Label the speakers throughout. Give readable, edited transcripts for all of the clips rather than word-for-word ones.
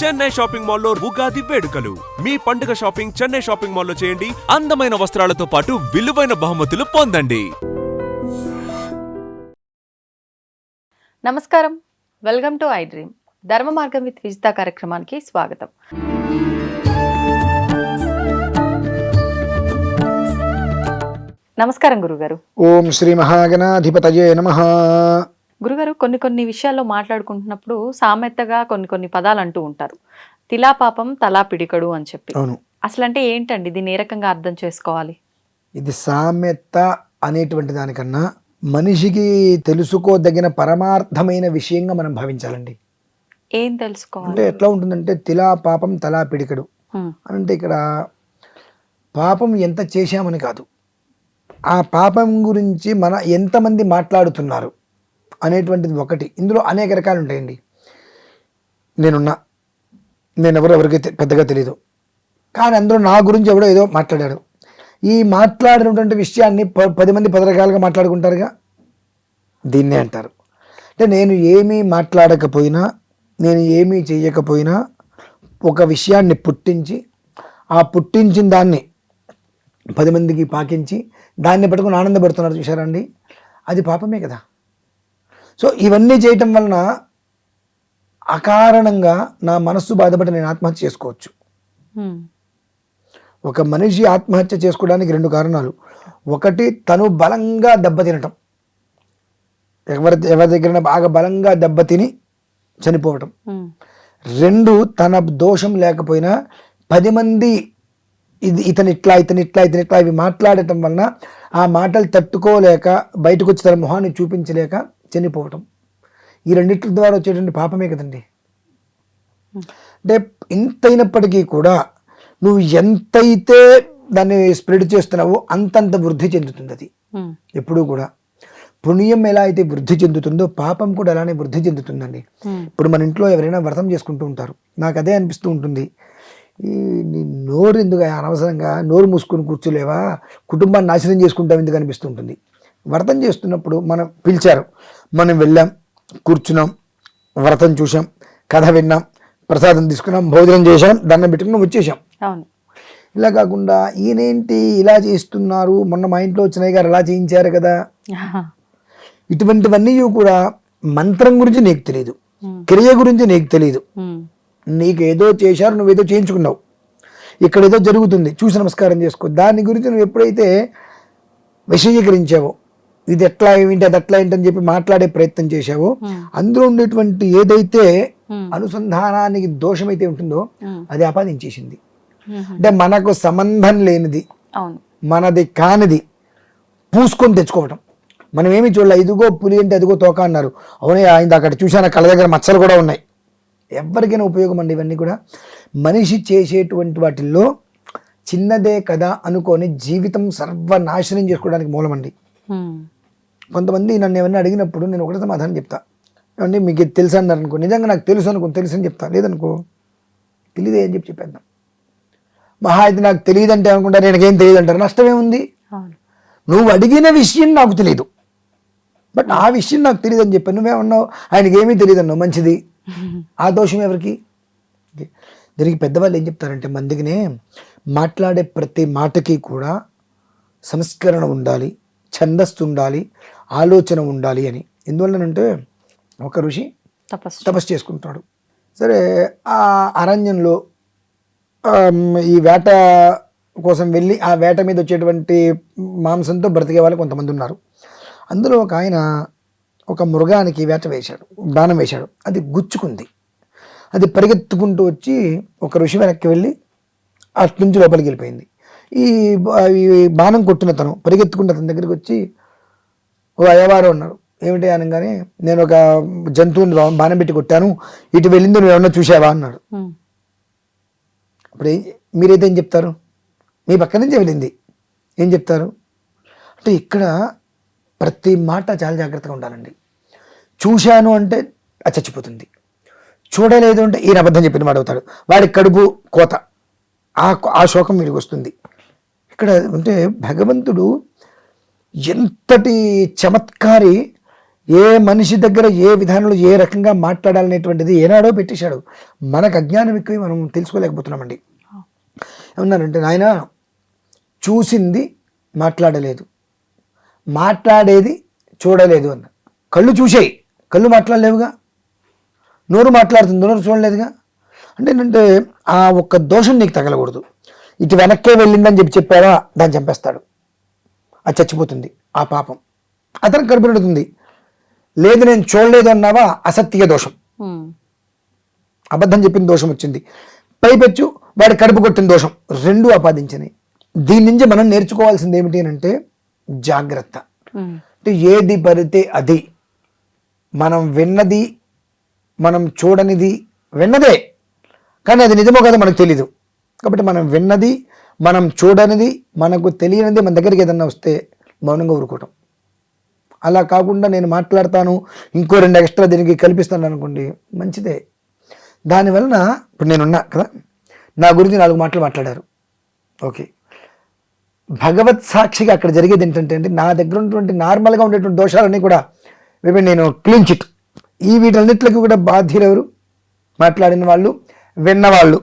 Speaker 1: Chennai shopping మాల్లో ఉగాది వేడుకలు. మీ పండుగ షాపింగ్ చెన్నై షాపింగ్ మాల్లో చేయండి. అందమైన వస్త్రాలతో పాటు విలువైన బహుమతులు పొందండి.
Speaker 2: నమస్కారం, వెల్కమ్ టు ఐ డ్రీమ్. ధర్మ మార్గం విత్ విజిత కార్యక్రమానికి స్వాగతం. నమస్కారం గురుగారు.
Speaker 3: ఓం శ్రీ మహాగణాధిపతయే నమః.
Speaker 2: గురుగారు, కొన్ని విషయాల్లో మాట్లాడుకుంటున్నప్పుడు సామెతగా కొన్ని పదాలు అంటూ ఉంటారు. తిలా పాపం తలా పిడికడు అని చెప్పి.
Speaker 3: అవును,
Speaker 2: అసలు అంటే ఏంటండి, దీన్ని ఏ రకంగా అర్థం చేసుకోవాలి?
Speaker 3: ఇది సామెత అనేటువంటి దానికన్నా మనిషికి తెలుసుకోదగిన పరమార్థమైన విషయంగా మనం భావించాలండి.
Speaker 2: ఏం తెలుసుకోవాలి
Speaker 3: అంటే ఎట్లా ఉంటుందంటే తిలా పాపం తలా పిడికడు అంటే ఇక్కడ పాపం ఎంత చేశామని కాదు, ఆ పాపం గురించి ఎంతమంది మాట్లాడుతున్నారు అనేటువంటిది ఒకటి. ఇందులో అనేక రకాలు ఉంటాయండి. ఎవరికి పెద్దగా తెలియదు, కానీ అందులో నా గురించి ఎవడో ఏదో మాట్లాడాడు. ఈ మాట్లాడినటువంటి విషయాన్ని 10 మంది 10 రకాలుగా మాట్లాడుకుంటారుగా, దీన్నే అంటారు. అంటే నేను ఏమీ మాట్లాడకపోయినా, నేను ఏమీ చేయకపోయినా ఒక విషయాన్ని పుట్టించి, ఆ పుట్టించిన దాన్ని 10 మందికి పాకించి దాన్ని పట్టుకుని ఆనందపడుతున్నారు చూసారా అండి, అది పాపమే కదా. సో ఇవన్నీ చేయటం వలన అకారణంగా నా మనస్సు బాధపడి నేను ఆత్మహత్య చేసుకోవచ్చు. ఒక మనిషి ఆత్మహత్య చేసుకోవడానికి 2 కారణాలు. ఒకటి, తను బలంగా దెబ్బతినటం, ఎవరి దగ్గర బాగా బలంగా దెబ్బతిని చనిపోవటం. 2, తన దోషం లేకపోయినా 10 మంది ఇతను ఇట్లా ఇవి మాట్లాడటం వలన ఆ మాటలు తట్టుకోలేక బయటకు వచ్చి తన మొహాన్ని చూపించలేక చనిపోవటం. ఈ రెండిట్ల ద్వారా వచ్చేటువంటి పాపమే కదండి. అంటే ఇంతైనప్పటికీ కూడా నువ్వు ఎంతైతే దాన్ని స్ప్రెడ్ చేస్తున్నావో అంతంత వృద్ధి చెందుతుంది. అది ఎప్పుడూ కూడా పుణ్యం ఎలా అయితే వృద్ధి చెందుతుందో పాపం కూడా అలానే వృద్ధి చెందుతుందండి. ఇప్పుడు మన ఇంట్లో ఎవరైనా వ్రతం చేసుకుంటూ ఉంటారు, నాకు అదే అనిపిస్తూ ఉంటుంది, నీ నోరు ఎందుకు అనవసరంగా నోరు మూసుకొని కూర్చోలేవా, కుటుంబాన్ని నాశనం చేసుకుంటాం ఎందుకు అనిపిస్తూ ఉంటుంది. వ్రతం చేస్తున్నప్పుడు మనం పిలిచారు, మనం వెళ్ళాం, కూర్చున్నాం, వ్రతం చూసాం, కథ విన్నాం, ప్రసాదం తీసుకున్నాం, భోజనం చేశాం, దండం పెట్టుకున్నాం, వచ్చేసాం. ఇలా కాకుండా ఈయనేంటి ఇలా చేస్తున్నారు, మొన్న మా ఇంట్లో వచ్చినాయి గారు అలా చేయించారు కదా, ఇటువంటివన్నీ కూడా మంత్రం గురించి నీకు తెలియదు, క్రియ గురించి నీకు తెలియదు. నీకు ఏదో చేశారు, నువ్వేదో చేయించుకున్నావు, ఇక్కడ ఏదో జరుగుతుంది, చూసి నమస్కారం చేసుకో. దాని గురించి నువ్వు ఎప్పుడైతే విషయీకరించావో, ఇది ఎట్లా ఏంటి అది అట్లా ఏంటని చెప్పి మాట్లాడే ప్రయత్నం చేశావో, అందులో ఉండేటువంటి ఏదైతే అనుసంధానానికి దోషమైతే ఉంటుందో అది ఆపాదించేసింది. అంటే మనకు సంబంధం లేనిది, మనది కానిది పూసుకొని తెచ్చుకోవటం. మనం ఏమి చూడలే, ఇదిగో పులి అంటే అదిగో తోక అన్నారు, అవునే ఆయన అక్కడ చూసాను, కళ్ళ దగ్గర మచ్చలు కూడా ఉన్నాయి. ఎవరికైనా ఉపయోగం అండి ఇవన్నీ కూడా. మనిషి చేసేటువంటి వాటిల్లో చిన్నదే కదా అనుకొని జీవితం సర్వనాశనం చేసుకోవడానికి మూలమండి. కొంతమంది నన్ను ఏమన్నా అడిగినప్పుడు నేను ఒకటే సమాధానం చెప్తా, ఏమండి మీకు తెలుసు అన్నారు అనుకో, నిజంగా నాకు తెలుసు అని చెప్తా, లేదనుకో తెలియదే అని చెప్పేద్దాం. మహా అయితే నాకు తెలియదంటే అనుకుంటా, నేనకేం తెలియదు అంటారు, నష్టమేముంది. నువ్వు అడిగిన విషయం నాకు తెలియదు, బట్ ఆ విషయం నాకు తెలియదు అని చెప్పాను, నువ్వేమన్నావు ఆయనకి ఏమీ తెలియదు అన్నావు, మంచిది. ఆ దోషం ఎవరికి? దీనికి పెద్దవాళ్ళు ఏం చెప్తారంటే, మందికినే మాట్లాడే ప్రతి మాటకి కూడా సంస్కరణ ఉండాలి, ఛందస్సు ఉండాలి, ఆలోచన ఉండాలి అని. ఎందువల్లనంటే ఒక ఋషి తపస్సు చేసుకుంటాడు. సరే, ఆ అరణ్యంలో ఈ వేట కోసం వెళ్ళి ఆ వేట మీద వచ్చేటువంటి మాంసంతో బ్రతికే వాళ్ళు కొంతమంది ఉన్నారు. అందులో ఒక ఆయన ఒక మృగానికి బాణం వేశాడు, అది గుచ్చుకుంది. అది పరిగెత్తుకుంటూ వచ్చి ఒక ఋషి వెనక్కి వెళ్ళి అట్నుంచి లోపలికి వెళ్ళిపోయింది. ఈ బాణం కొట్టిన తను పరిగెత్తుకుంటే అతని దగ్గరికి వచ్చి, ఓ అయ్యవారు అన్నాడు. ఏమిటి అనగానే, నేను ఒక జంతువుని బాణం పెట్టి కొట్టాను, ఇటు వెళ్ళింది, నువ్వు ఏమన్నా చూసావా అన్నాడు. అప్పుడు మీరైతే ఏం చెప్తారు? మీ పక్క నుంచే వెళ్ళింది, ఏం చెప్తారు? అంటే ఇక్కడ ప్రతి మాట చాలా జాగ్రత్తగా ఉండాలండి. చూశాను అంటే అది చచ్చిపోతుంది, చూడలేదు అంటే ఈయన అబద్ధం చెప్పిన మాట అవుతాడు, వాడి కడుపు కోత, ఆ శోకం వీడికి వస్తుంది. ఇక్కడ అంటే భగవంతుడు ఎంతటి చమత్కారి, ఏ మనిషి దగ్గర ఏ విధానంలో ఏ రకంగా మాట్లాడాలనేటువంటిది ఏనాడో పెట్టేశాడు. మనకు అజ్ఞానం ఎక్కువ, మనం తెలుసుకోలేకపోతున్నామండి. ఏమన్నారంటే, నాయన చూసింది మాట్లాడలేదు, మాట్లాడేది చూడలేదు అన్న. కళ్ళు చూసేయి, కళ్ళు మాట్లాడలేవుగా. నోరు మాట్లాడుతుంది, నోరు చూడలేదుగా. అంటే ఏంటంటే ఆ ఒక్క దోషం నీకు తగలకూడదు. ఇటు వెనక్కే వెళ్ళిందని చెప్పారా, దాన్ని చంపేస్తాడు, అది చచ్చిపోతుంది ఆ పాపం. అతనికి కడుపునడుతుంది. లేదు నేను చూడలేదు అన్నావా, అసత్య దోషం, అబద్ధం చెప్పిన దోషం వచ్చింది. పైపెచ్చు వాడి కడుపు కొట్టిన దోషం, రెండు ఆపాదించినాయి. దీని నుంచి మనం నేర్చుకోవాల్సింది ఏమిటి అంటే జాగ్రత్త. అంటే ఏది పడితే అది, మనం విన్నది మనం చూడనిది, విన్నదే కానీ అది నిజమో కదా మనకు తెలీదు. కాబట్టి మనం విన్నది మనం చూడనిది మనకు తెలియనిది మన దగ్గరికి ఏదన్నా వస్తే మౌనంగా ఊరుకోవటం. అలా కాకుండా నేను మాట్లాడతాను, ఇంకో 2 ఎక్స్ట్రా దీనికి కల్పిస్తాను అనుకోండి, మంచిదే. దానివలన ఇప్పుడు నేనున్నా కదా, నా గురించి 4 మాటలు మాట్లాడారు, ఓకే. భగవత్ సాక్షిగా అక్కడ జరిగేది ఏంటంటే అండి, నా దగ్గర ఉన్నటువంటి నార్మల్గా ఉండేటువంటి దోషాలన్నీ కూడా నేను క్లీన్ చిట్. ఈ వీటన్నిటికి కూడా బాధ్యులు ఎవరు? మాట్లాడిన వాళ్ళు, విన్నవాళ్ళు,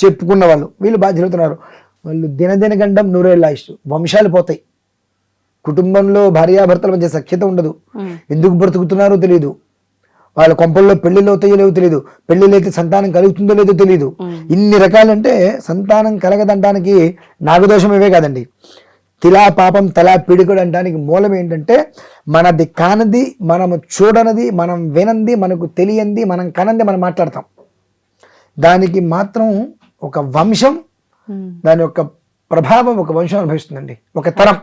Speaker 3: చెప్పుకున్న వాళ్ళు, వీళ్ళు బాధ్యులవుతున్నారు. వాళ్ళు దినదిన గండం 100 ఏళ్ళ ఆయుష్, వంశాలు పోతాయి. కుటుంబంలో భార్యాభర్తల మధ్య సఖ్యత ఉండదు, ఎందుకు బ్రతుకుతున్నారో తెలియదు, వాళ్ళ కొంపల్లో పెళ్లిళ్ళు అవుతాయో లేవో తెలియదు, పెళ్లిళ్ళు అయితే సంతానం కలుగుతుందో లేదో తెలియదు. ఇన్ని రకాలంటే సంతానం కలగదంటానికి నాగదోషం ఇవే కాదండి, తిలా పాపం తలా పిడికుడు అంటానికి మూలం ఏంటంటే మనది కానిది, మనము చూడనది, మనం వినంది, మనకు తెలియంది, మనం కనంది మనం మాట్లాడతాం. దానికి మాత్రం ఒక వంశం, దాని యొక్క ప్రభావం ఒక వంశం అనుభవిస్తుందండి, ఒక తరం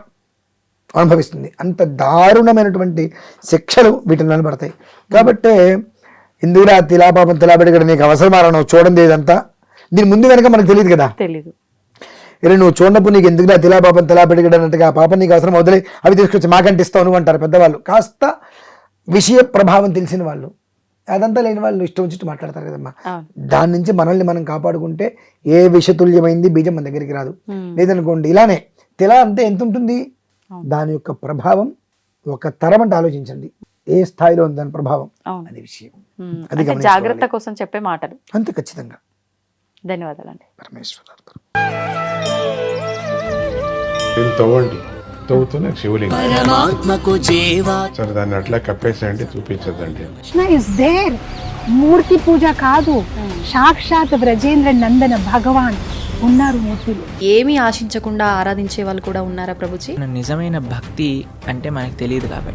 Speaker 3: అనుభవిస్తుంది. అంత దారుణమైనటువంటి శిక్షలు వీటిని నిలబడతాయి. కాబట్టే ఇందులో తిలాపాపం తిలాబెడగడ నీకు అవసరమా, నువ్వు చూడండి ఇదంతా, దీని ముందు వెనక మనకు తెలియదు కదా,
Speaker 2: తెలీదు.
Speaker 3: ఇలా నువ్వు చూడనప్పుడు నీకు ఎందుకులా తిలాపాపం తిలాబెడగడ అన్నట్టుగా ఆ పాపం నీకు అవసరం, వదిలే, అవి తీసుకొచ్చి మాకంటిస్తావు నువ్వు అంటారు పెద్దవాళ్ళు. కాస్త విషయ ప్రభావం తెలిసిన వాళ్ళు, అదంతా లేని వాళ్ళు ఇష్టం వచ్చినట్టు మాట్లాడతారు కదమ్మా. దాని నుంచి మనల్ని మనం కాపాడుకుంటే ఏ విషతుల్యమైంది బీజం మన దగ్గరికి రాదు. లేదనుకోండి ఇలానే తిలా అంతే ఎంత ఉంటుంది, దాని యొక్క ప్రభావం ఒక తరం అంటే ఆలోచించండి ఏ స్థాయిలో ఉంది దాని ప్రభావం, అది విషయం. అది
Speaker 2: జాగ్రత్త కోసం చెప్పే మాటలు
Speaker 3: అంతే ఖచ్చితంగా.
Speaker 2: ధన్యవాదాలండి.
Speaker 3: పరమేశ్వర
Speaker 4: తవ్వండి, తవ్వుతూనే శివలింగం సరే దాన్ని అట్లా కప్పేసేయండి, చూపించదండి.
Speaker 5: కృష్ణ ఇస్ దేర్, మూర్తి పూజ కాదు, సాక్షాత్ బ్రజేంద్ర నందన భగవాన్ ఉన్నారు మూర్తులు.
Speaker 6: ఏమీ ఆశించకుండా ఆరాధించే వాళ్ళు కూడా ఉన్నారా ప్రభుజీ?
Speaker 7: నిజమైన భక్తి అంటే మనకు తెలియదు కాబట్టి